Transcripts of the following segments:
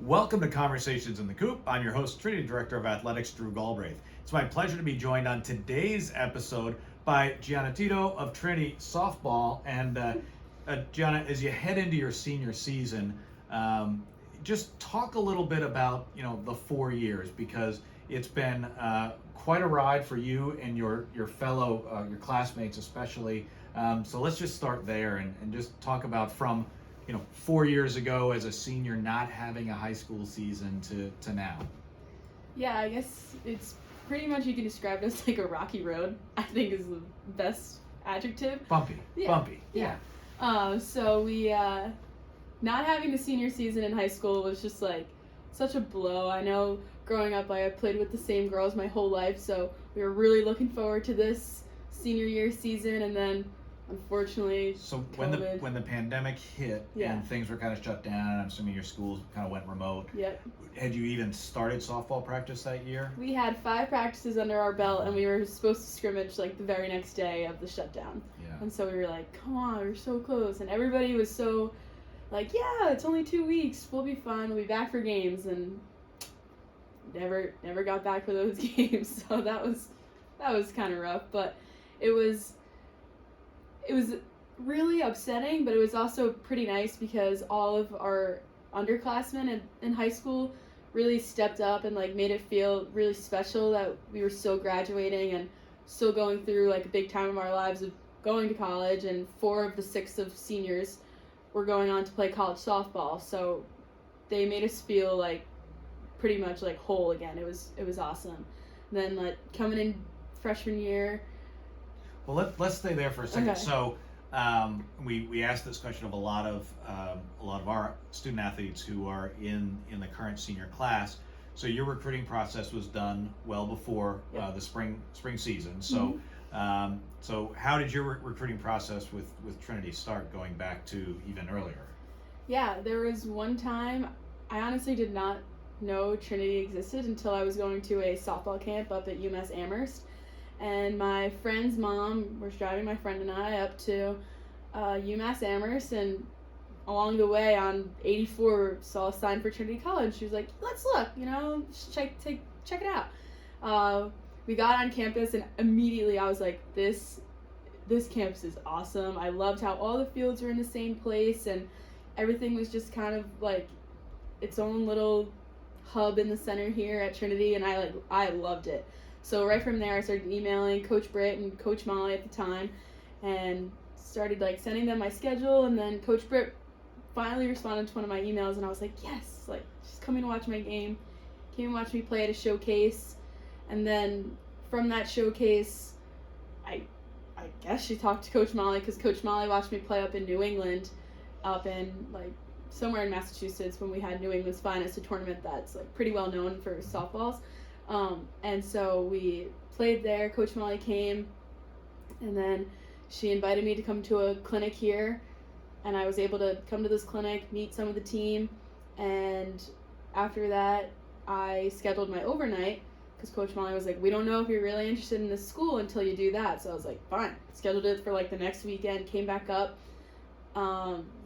Welcome to Conversations in the Coop. I'm your host, Trinity Director of Athletics, Drew Galbraith. It's my pleasure to be joined on today's episode by Gianna Tito of Trinity Softball. And Gianna, as you head into your senior season, just talk a little bit about the 4 years, because it's been quite a ride for you and your fellow your classmates especially. So let's just start there and just talk about from 4 years ago as a senior not having a high school season to now. Yeah, I guess it's pretty much, you can describe it as like a rocky road, I think is the best adjective. Bumpy. Yeah. So we, not having the senior season in high school was just like such a blow. I know growing up I played with the same girls my whole life, so we were really looking forward to this senior year season, and then unfortunately, so COVID. when the pandemic hit and things were kind of shut down, and I'm assuming your schools kind of went remote. Yep. Had you even started softball practice that year? We had 5 practices under our belt, and we were supposed to scrimmage like the very next day of the shutdown. Yeah. And so we were like, come on, we're so close. And everybody was so like, yeah, it's only 2 weeks. We'll be fine. We'll be back for games. And never got back for those games. So that was kind of rough. But it was really upsetting, but it was also pretty nice because all of our underclassmen in high school really stepped up and like made it feel really special that we were still graduating and still going through like a big time of our lives of going to college, and 4 of the 6 of seniors were going on to play college softball. So they made us feel like pretty much like whole again. It was awesome. And then like coming in freshman year. Well, let's stay there for a second. Okay. So we asked this question of a lot of our student athletes who are in the current senior class. So your recruiting process was done well before the spring season. So so how did your recruiting process with Trinity start, going back to even earlier? Yeah, there was one time I honestly did not know Trinity existed until I was going to a softball camp up at UMass Amherst. And my friend's mom was driving my friend and I up to UMass Amherst, and along the way on 84 saw a sign for Trinity College. She was like, let's look, check it out. We got on campus, and immediately I was like, this campus is awesome. I loved how all the fields were in the same place, and everything was just kind of like its own little hub in the center here at Trinity, and I loved it. So right from there, I started emailing Coach Britt and Coach Molly at the time, and started like sending them my schedule. And then Coach Britt finally responded to one of my emails, and I was like, yes, like just come and watch my game, came and watch me play at a showcase. And then from that showcase, I guess she talked to Coach Molly, because Coach Molly watched me play up in New England, up in like somewhere in Massachusetts, when we had New England's Finest, a tournament that's like pretty well known for softballs. And so we played there. Coach Molly came, and then she invited me to come to a clinic here, and I was able to come to this clinic, meet some of the team, and after that I scheduled my overnight, because Coach Molly was like, we don't know if you're really interested in this school until you do that. So I was like, fine. Scheduled it for like the next weekend, came back up,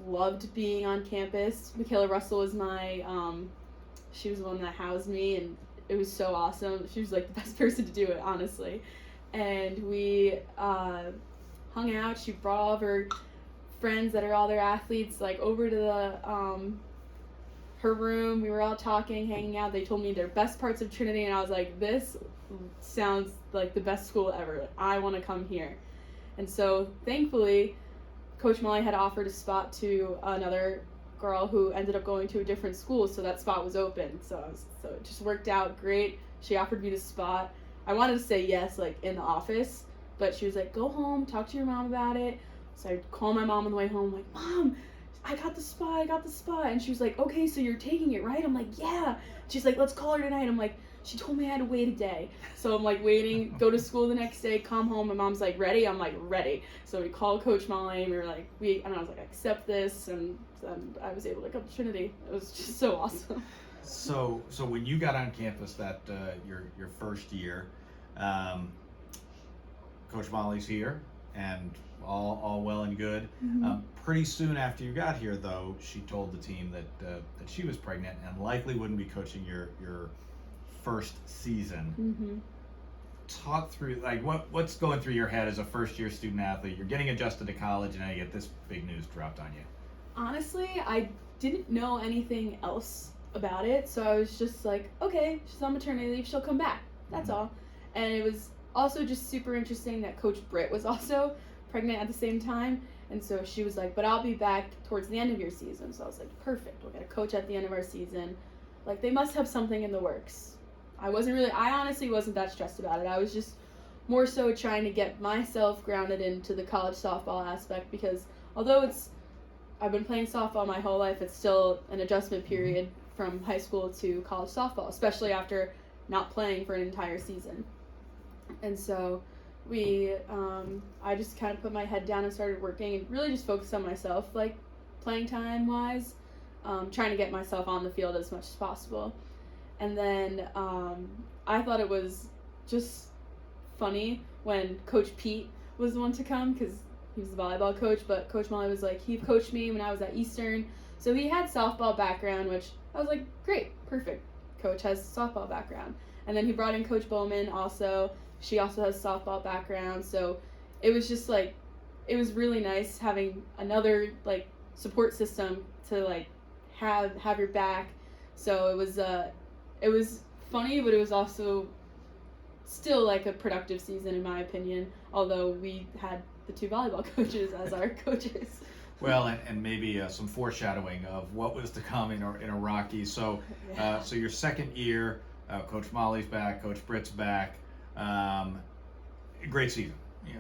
loved being on campus. Michaela Russell was my, she was the one that housed me, and it was so awesome. She was like the best person to do it, honestly. And we hung out. She brought all of her friends that are all their athletes like over to the her room. We were all talking, hanging out. They told me their best parts of Trinity, and I was like, this sounds like the best school ever. I want to come here. And so thankfully, Coach Molly had offered a spot to another girl who ended up going to a different school, so that spot was open. So it just worked out great. She offered me the spot. I wanted to say yes, like in the office, but she was like, go home, talk to your mom about it. So I called my mom on the way home, like, Mom, I got the spot. And she was like, okay, so you're taking it, right? I'm like, yeah. She's like, let's call her tonight. I'm like, she told me I had to wait a day. So I'm like waiting, go to school the next day, come home. My mom's like, ready? I'm like, ready. So we called Coach Molly, and we were like, and I was like, accept this. And I was able to come to Trinity. It was just so awesome. So when you got on campus that your first year, Coach Molly's here, and all well and good. Mm-hmm. Pretty soon after you got here, though, she told the team that she was pregnant and likely wouldn't be coaching your first season. Mm-hmm. Talk through, like, what's going through your head as a first-year student athlete. You're getting adjusted to college, and now you get this big news dropped on you. Honestly, I didn't know anything else about it, so I was just like, okay, she's on maternity leave, she'll come back. That's all. And it was also just super interesting that Coach Britt was also pregnant at the same time, and so she was like, but I'll be back towards the end of your season. So I was like, perfect, we'll get a coach at the end of our season. Like, they must have something in the works. I honestly wasn't that stressed about it. I was just more so trying to get myself grounded into the college softball aspect, because although I've been playing softball my whole life, it's still an adjustment period from high school to college softball, especially after not playing for an entire season. And so I just kind of put my head down and started working and really just focused on myself, like playing time wise, trying to get myself on the field as much as possible. And then I thought it was just funny when Coach Pete was the one to come, because he was the volleyball coach, but Coach Molly was like, he coached me when I was at Eastern, so he had softball background, which I was like, great, perfect, coach has softball background. And then he brought in Coach Bowman also. She also has softball background, so it was just like, it was really nice having another like support system to like have your back. So it was funny, but it was also still like a productive season in my opinion, although we had the two volleyball coaches as our coaches. Well, and maybe some foreshadowing of what was to come in a rocky. So, Yeah. So your second year, Coach Molly's back, Coach Britt's back. Great season.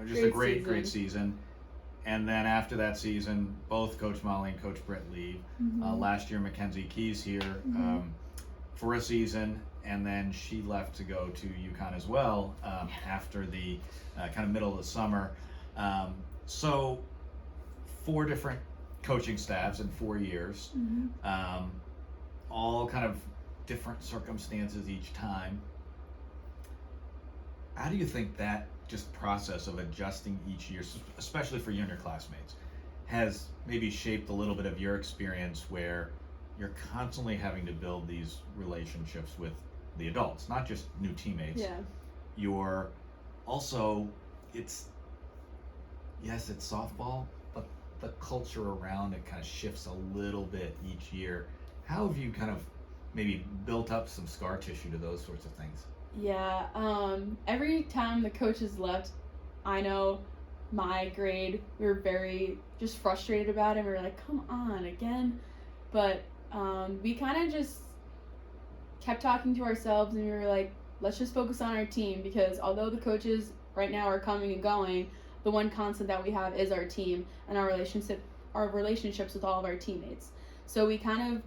Just a great season. And then after that season, both Coach Molly and Coach Britt leave. Mm-hmm. Last year, Mackenzie Keys here for a season, and then she left to go to UConn as well after the kind of middle of the summer. So 4 different coaching staffs in 4 years, all kind of different circumstances each time. How do you think that just process of adjusting each year, especially for younger classmates, has maybe shaped a little bit of your experience where you're constantly having to build these relationships with the adults, not just new teammates. Yeah. You're also, it's softball, but the culture around it kind of shifts a little bit each year. How have you kind of maybe built up some scar tissue to those sorts of things? Yeah, every time the coaches left, I know my grade, we were very just frustrated about it. We were like, come on, again? But we kind of just kept talking to ourselves, and we were like, let's just focus on our team, because although the coaches right now are coming and going, the one constant that we have is our team and our relationships with all of our teammates. So we kind of,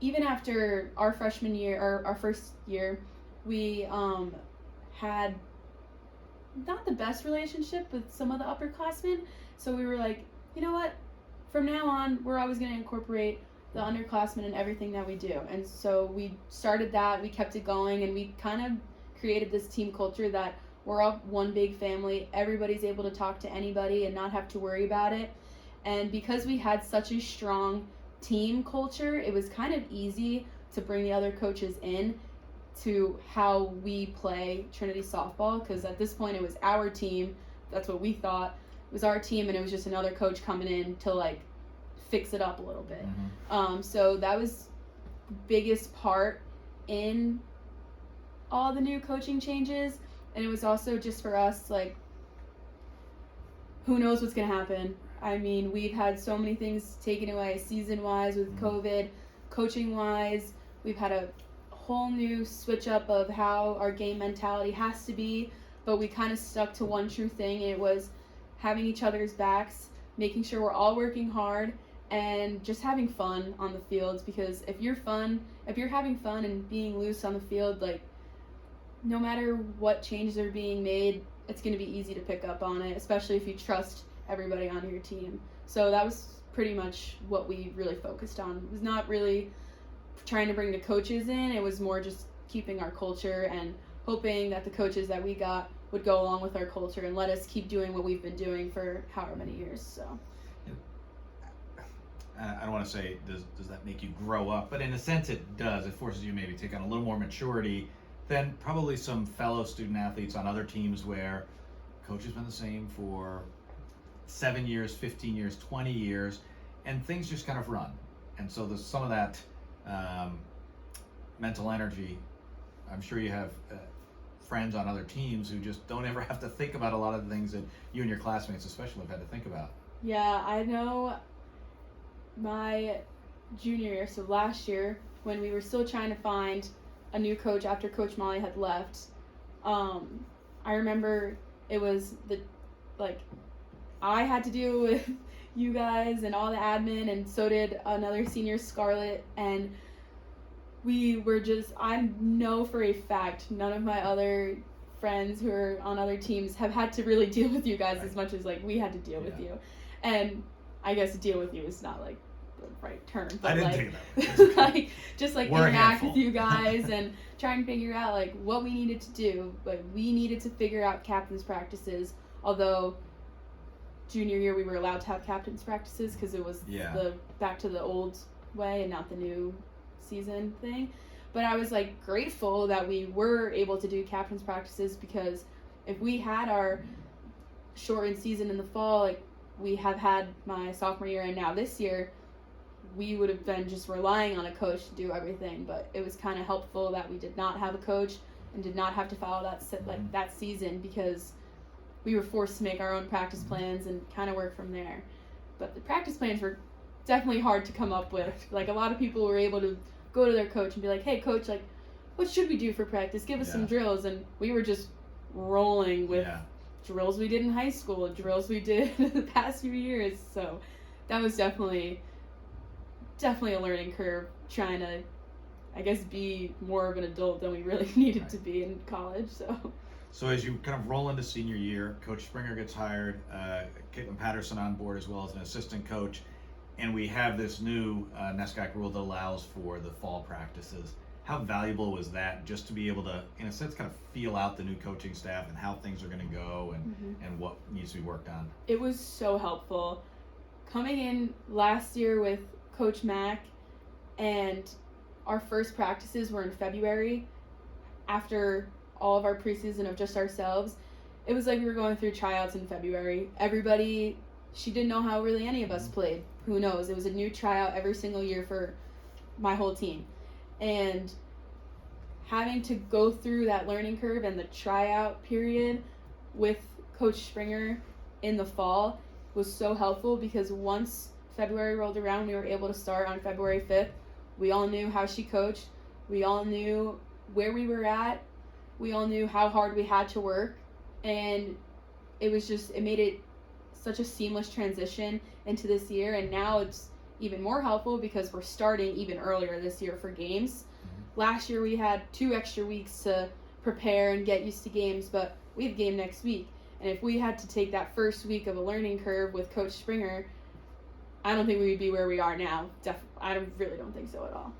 even after our freshman year, or our first year, we had not the best relationship with some of the upperclassmen. So we were like, you know what? From now on, we're always going to incorporate the underclassmen in everything that we do. And so we started that, we kept it going, and we kind of created this team culture that we're all one big family. Everybody's able to talk to anybody and not have to worry about it. And because we had such a strong team culture, it was kind of easy to bring the other coaches in to how we play Trinity softball, because at this point it was our team. That's what we thought. It was our team, and it was just another coach coming in to like fix it up a little bit. So that was the biggest part in all the new coaching changes. And it was also just for us, like, who knows what's going to happen. I mean, we've had so many things taken away season-wise with COVID, coaching-wise. We've had a whole new switch up of how our game mentality has to be, but we kind of stuck to one true thing, and it was having each other's backs, making sure we're all working hard, and just having fun on the fields. Because if you're having fun and being loose on the field, like, no matter what changes are being made, it's going to be easy to pick up on it, especially if you trust everybody on your team. So that was pretty much what we really focused on. It was not really trying to bring the coaches in, it was more just keeping our culture and hoping that the coaches that we got would go along with our culture and let us keep doing what we've been doing for however many years. So I don't want to say does that make you grow up, but in a sense it does. It forces you maybe to take on a little more maturity than probably some fellow student athletes on other teams where coach has been the same for 7 years, 15 years, 20 years, and things just kind of run. And so there's some of that mental energy. I'm sure you have friends on other teams who just don't ever have to think about a lot of the things that you and your classmates especially have had to think about. Yeah, I know my junior year, so last year, when we were still trying to find a new coach after Coach Molly had left, I remember it was I had to deal with you guys and all the admin, and so did another senior, Scarlett, and we were I know for a fact none of my other friends who are on other teams have had to really deal with you guys as much as we had to deal with you. And I guess deal with you is not the right term, but I didn't take that. just interact with you guys and try and figure out what we needed to do. We needed to figure out captain's practices, although junior year we were allowed to have captain's practices because it was the back to the old way and not the new season thing. But I was grateful that we were able to do captain's practices, because if we had our shortened season in the fall we have had my sophomore year and now this year, we would have been just relying on a coach to do everything. But it was kind of helpful that we did not have a coach and did not have to follow that season, because we were forced to make our own practice plans and kind of work from there. But the practice plans were definitely hard to come up with. A lot of people were able to go to their coach and be like, hey coach, what should we do for practice? Give us some drills. And we were just rolling with drills we did in high school, drills we did the past few years. So that was definitely a learning curve, trying to, I guess, be more of an adult than we really needed to be in college. So as you kind of roll into senior year, Coach Springer gets hired, Caitlin Patterson on board as well as an assistant coach, and we have this new NESCAC rule that allows for the fall practices. How valuable was that, just to be able to, in a sense, kind of feel out the new coaching staff and how things are going to go and what needs to be worked on? It was so helpful. Coming in last year with Coach Mack, and our first practices were in February after all of our preseason of just ourselves. It was we were going through tryouts in February. Everybody, she didn't know how really any of us played. Who knows? It was a new tryout every single year for my whole team. And having to go through that learning curve and the tryout period with Coach Springer in the fall was so helpful, because once February rolled around, we were able to start on February 5th. We all knew how she coached. We all knew where we were at. We all knew how hard we had to work. And it made it such a seamless transition into this year. And now it's even more helpful because we're starting even earlier this year for games. Last year we had 2 extra weeks to prepare and get used to games, but we have a game next week. And if we had to take that first week of a learning curve with Coach Springer, I don't think we would be where we are now. I really don't think so at all.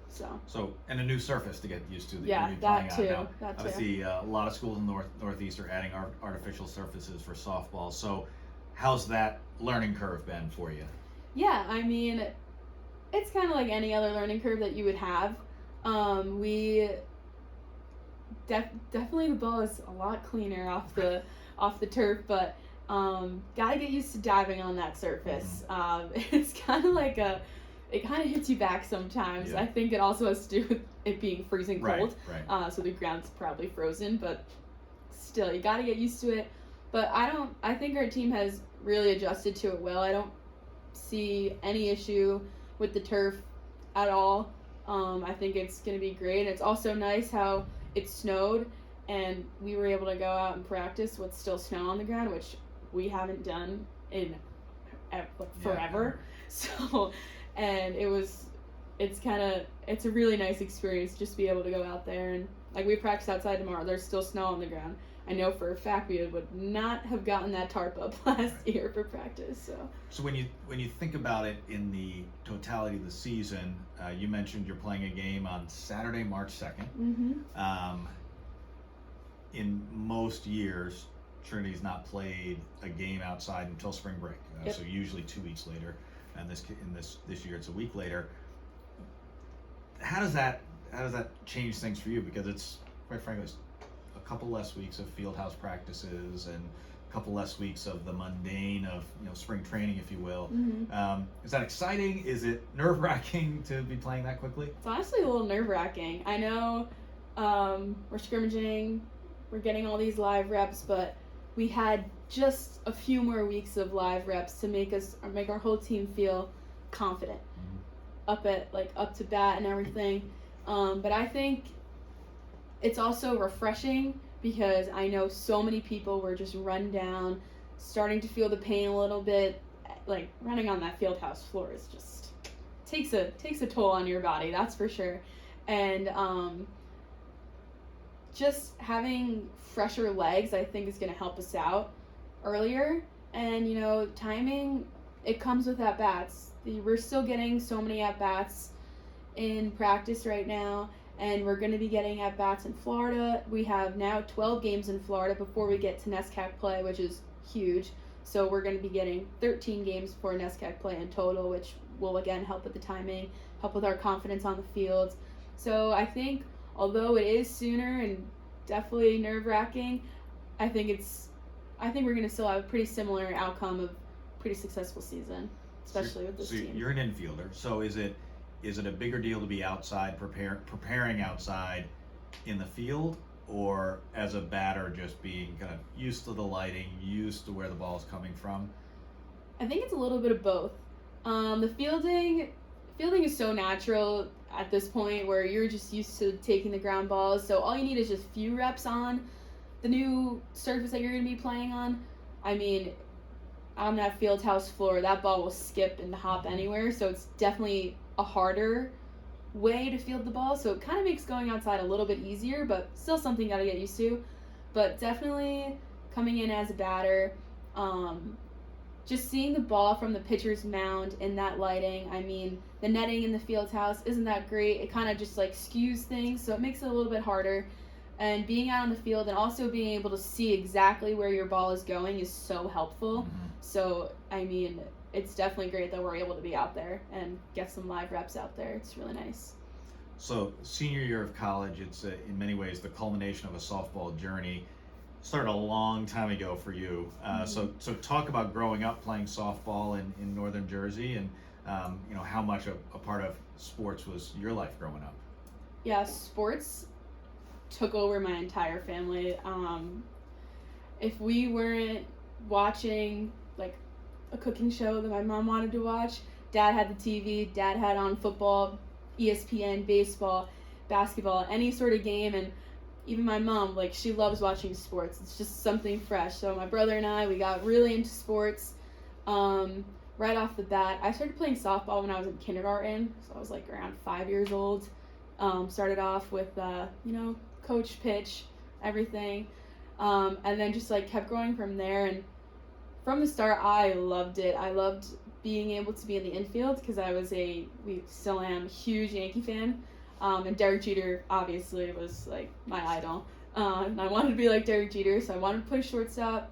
So and a new surface to get used to. That too. Obviously, a lot of schools in the Northeast are adding artificial surfaces for softball. So how's that learning curve been for you? Yeah, I mean, it's kind of like any other learning curve that you would have. We definitely, the ball is a lot cleaner off the turf, but gotta get used to diving on that surface. It's kind of it kind of hits you back sometimes. I think it also has to do with it being freezing cold. Right. So the ground's probably frozen, but still, you gotta get used to it. But I think our team has really adjusted to it well. I don't see any issue with the turf at all. I think it's going to be great. It's also nice how it snowed and we were able to go out and practice with still snow on the ground, which we haven't done in forever. So, and it's a really nice experience just to be able to go out there and we practice outside tomorrow. There's still snow on the ground. I know for a fact we would not have gotten that tarp up last year for practice. So when you think about it in the totality of the season, you mentioned you're playing a game on Saturday, March 2nd. In most years, Trinity's not played a game outside until spring break. Yep. So usually 2 weeks later, and this year it's a week later. How does that change things for you? Because it's, quite frankly, it's a couple less weeks of field house practices and a couple less weeks of the mundane of spring training, if you will. Mm-hmm. Is that exciting? Is it nerve-wracking to be playing that quickly? It's honestly a little nerve-wracking. I know we're scrimmaging, we're getting all these live reps, but we had just a few more weeks of live reps to make our whole team feel confident, up to bat and everything. But I think it's also refreshing because I know so many people were just run down, starting to feel the pain a little bit. Like running on that field house floor is just takes a toll on your body, that's for sure. And just having fresher legs, I think, is going to help us out earlier. And timing, it comes with at bats. We're still getting so many at bats in practice right now, and we're going to be getting at bats in Florida. We have now 12 games in Florida before we get to NESCAC play, which is huge. So we're going to be getting 13 games for NESCAC play in total, which will again help with the timing, help with our confidence on the field. So I think, although it is sooner and definitely nerve-wracking, I think we're going to still have a pretty similar outcome of pretty successful season, especially with this team. You're an infielder, so is it a bigger deal to be outside preparing outside in the field, or as a batter just being kind of used to the lighting, used to where the ball is coming from? I think it's a little bit of both. The fielding is so natural at this point where you're just used to taking the ground balls, so all you need is just few reps on the new surface that you're going to be playing on. I mean, on that field house floor, that ball will skip and hop anywhere, so it's definitely a harder way to field the ball, so it kind of makes going outside a little bit easier, but still something you got to get used to. But definitely coming in as a batter, just seeing the ball from the pitcher's mound in that lighting. I mean, the netting in the field house isn't that great. It kind of just skews things, so it makes it a little bit harder. And being out on the field and also being able to see exactly where your ball is going is so helpful. Mm-hmm. So, I mean, it's definitely great that we're able to be out there and get some live reps out there. It's really nice. So, senior year of college, it's in many ways the culmination of a softball journey. Started a long time ago for you. So talk about growing up playing softball in northern Jersey, and how much a part of sports was your life growing up. Yeah, sports took over my entire family. If we weren't watching a cooking show that my mom wanted to watch, Dad had the TV. Dad had on football, ESPN, baseball, basketball, any sort of game, and even my mom, she loves watching sports. It's just something fresh. So my brother and I, we got really into sports right off the bat. I started playing softball when I was in kindergarten, so I was around 5 years old. Started off with, coach, pitch, everything, and then just kept growing from there. And from the start, I loved it. I loved being able to be in the infield because we still am a huge Yankee fan. And Derek Jeter obviously was my idol. And I wanted to be like Derek Jeter, so I wanted to play shortstop.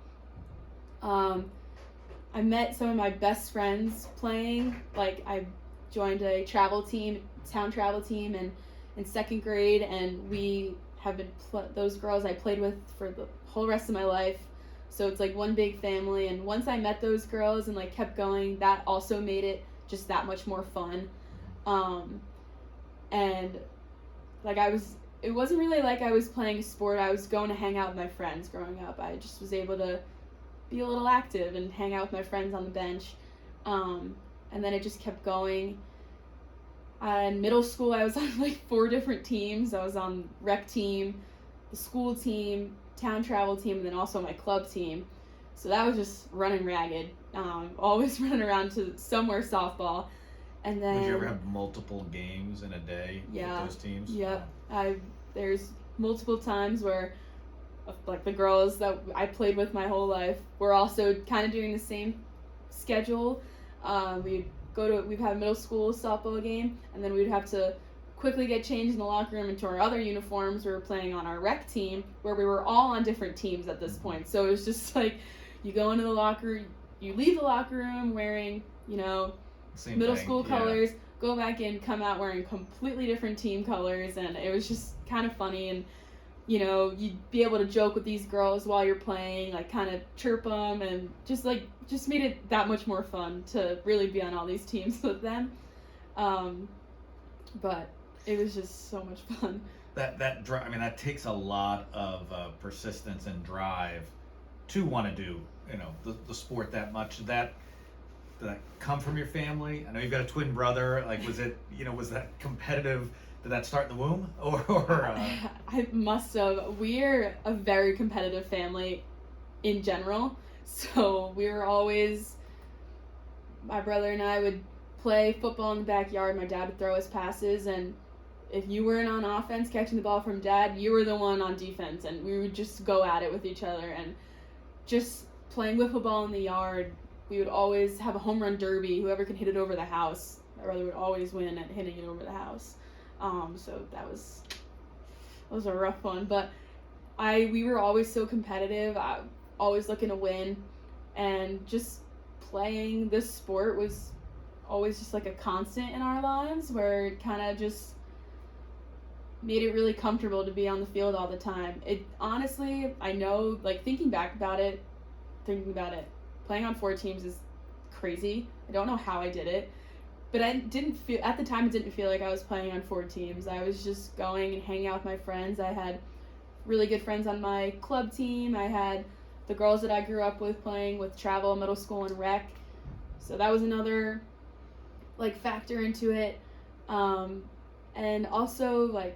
I met some of my best friends playing. I joined a town travel team in second grade, and we have been those girls I played with for the whole rest of my life. So it's one big family. And once I met those girls and kept going, that also made it just that much more fun. And it wasn't really I was playing a sport. I was going to hang out with my friends growing up. I just was able to be a little active and hang out with my friends on the bench. And then it just kept going. In middle school, I was on 4 different teams. I was on rec team, the school team, town travel team, and then also my club team. So that was just running ragged. Always running around to somewhere softball. And then, would you ever have multiple games in a day with those teams? Yep. There's multiple times where the girls that I played with my whole life were also kind of doing the same schedule. We'd have a middle school softball game, and then we'd have to quickly get changed in the locker room into our other uniforms. We were playing on our rec team where we were all on different teams at this point. So it was just like, you go into the locker, you leave the locker room wearing, Same middle thing, school yeah. colors, go back in, come out wearing completely different team colors, and it was just kind of funny. And you'd be able to joke with these girls while you're playing, like kind of chirp them, and just made it that much more fun to really be on all these teams with them. But it was just so much fun. That drive, I mean, that takes a lot of persistence and drive to want to do, the sport that much. Did that come from your family? I know you've got a twin brother. Like, was it, was that competitive? Did that start in the womb, or? I must have. We're a very competitive family, in general. So we were always. My brother and I would play football in the backyard. My dad would throw us passes, and if you weren't on offense catching the ball from dad, you were the one on defense, and we would just go at it with each other. And just playing wiffle ball in the yard, we would always have a home run derby. Whoever could hit it over the house, my brother would always win at hitting it over the house. So that was a rough one, but we were always so competitive, always looking to win, and just playing this sport was always just like a constant in our lives, where it kind of just made it really comfortable to be on the field all the time. It honestly, I know, like thinking about it, playing on 4 teams is crazy. I don't know how I did it. But at the time, it didn't feel like I was playing on 4 teams. I was just going and hanging out with my friends. I had really good friends on my club team. I had the girls that I grew up with playing with travel, middle school, and rec. So that was another, factor into it. And also,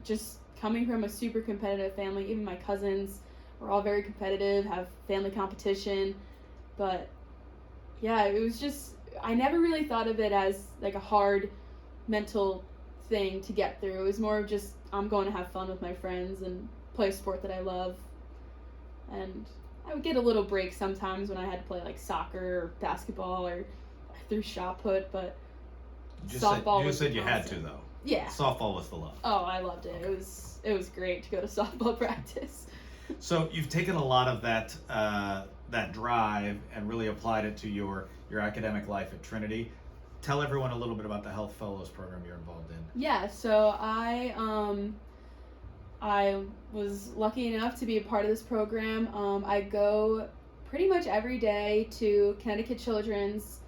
just coming from a super competitive family. Even my cousins were all very competitive, have family competition. But, yeah, it was just... I never really thought of it as a hard mental thing to get through. It was more of just, I'm going to have fun with my friends and play a sport that I love. And I would get a little break sometimes when I had to play soccer or basketball, or I threw shot put, but softball was said you had to, though. Yeah. Softball was the love. Oh, I loved it. Okay. It was great to go to softball practice. So you've taken a lot of that drive and really applied it to your academic life at Trinity. Tell everyone a little bit about the Health Fellows program you're involved in. Yeah, so I was lucky enough to be a part of this program. I go pretty much every day to Connecticut Children's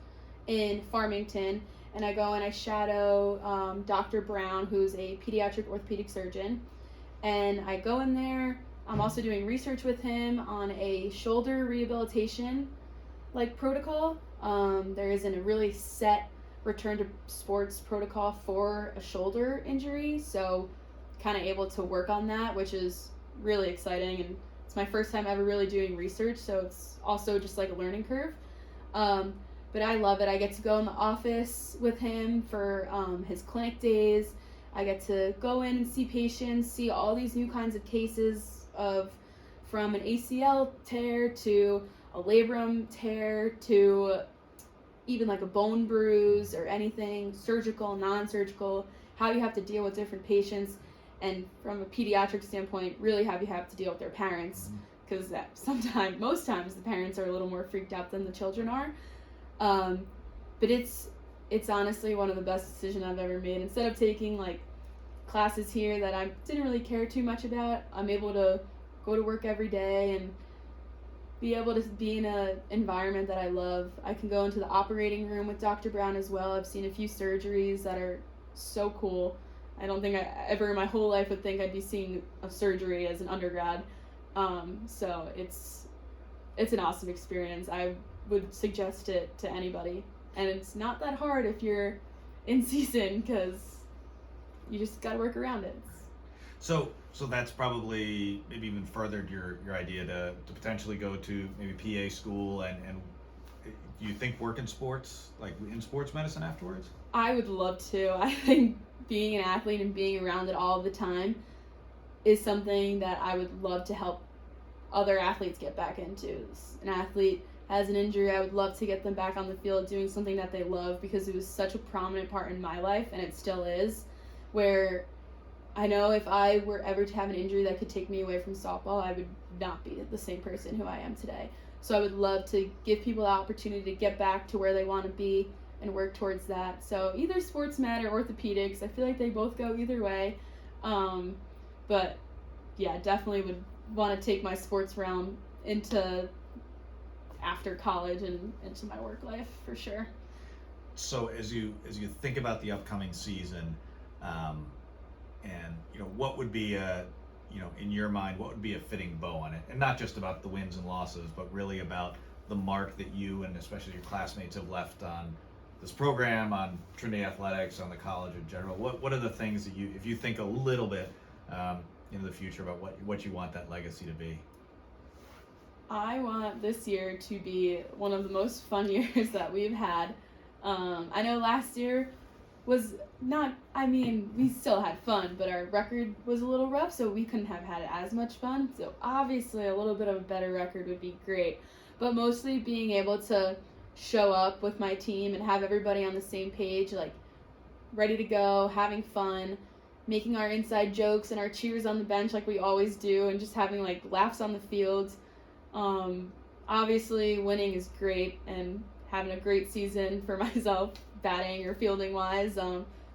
in Farmington, and I go and I shadow Dr. Brown, who's a pediatric orthopedic surgeon, and I go in there. I'm also doing research with him on a shoulder rehabilitation protocol. There isn't a really set return to sports protocol for a shoulder injury, so kind of able to work on that, which is really exciting, and it's my first time ever really doing research, so it's also just a learning curve. But I love it. I get to go in the office with him for his clinic days. I get to go in and see patients, see all these new kinds of cases from an ACL tear to a labrum tear to even a bone bruise or anything, surgical, non-surgical, how you have to deal with different patients, and from a pediatric standpoint, really how you have to deal with their parents, because most times the parents are a little more freaked out than the children are. But it's honestly one of the best decisions I've ever made. Instead of taking classes here that I didn't really care too much about, I'm able to go to work every day and be able to be in an environment that I love. I can go into the operating room with Dr. Brown as well. I've seen a few surgeries that are so cool. I don't think I ever in my whole life would think I'd be seeing a surgery as an undergrad. So it's an awesome experience. I would suggest it to anybody. And it's not that hard if you're in season, because you just got to work around it. So that's probably maybe even furthered your idea to potentially go to maybe PA school, and do you think work in sports, in sports medicine afterwards? I would love to. I think being an athlete and being around it all the time is something that I would love to help other athletes get back into. An athlete has an injury, I would love to get them back on the field doing something that they love, because it was such a prominent part in my life, and it still is. where I know if I were ever to have an injury that could take me away from softball, I would not be the same person who I am today. So I would love to give people the opportunity to get back to where they want to be and work towards that. So either sports med or orthopedics, I feel like they both go either way. But yeah, definitely would want to take my sports realm into after college and into my work life for sure. So as you think about the upcoming season, and what would be in your mind, what would be a fitting bow on it? And not just about the wins and losses, but really about the mark that you and especially your classmates have left on this program, on Trinity Athletics, on the college in general. What are the things that if you think a little bit into the future about what you want that legacy to be? I want this year to be one of the most fun years that we've had. I know last year was not, we still had fun, but our record was a little rough, so we couldn't have had as much fun. So obviously a little bit of a better record would be great. But mostly being able to show up with my team and have everybody on the same page, like ready to go, having fun, making our inside jokes and our cheers on the bench like we always do, and just having like laughs on the field. Obviously winning is great, and having a great season for myself, batting or fielding wise,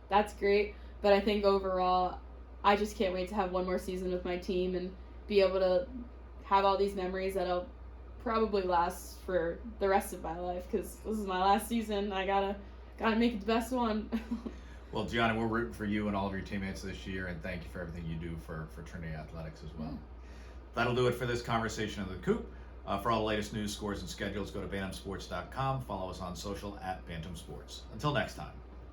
that's great. But I think overall, I just can't wait to have one more season with my team and be able to have all these memories that'll probably last for the rest of my life, because this is my last season. I gotta make it the best one. Well, Gianna, we're rooting for you and all of your teammates this year, and thank you for everything you do for Trinity Athletics as well. That'll do it for this conversation of the Coop. For all the latest news, scores, and schedules, go to bantamsports.com. Follow us on social @bantamsports. Until next time.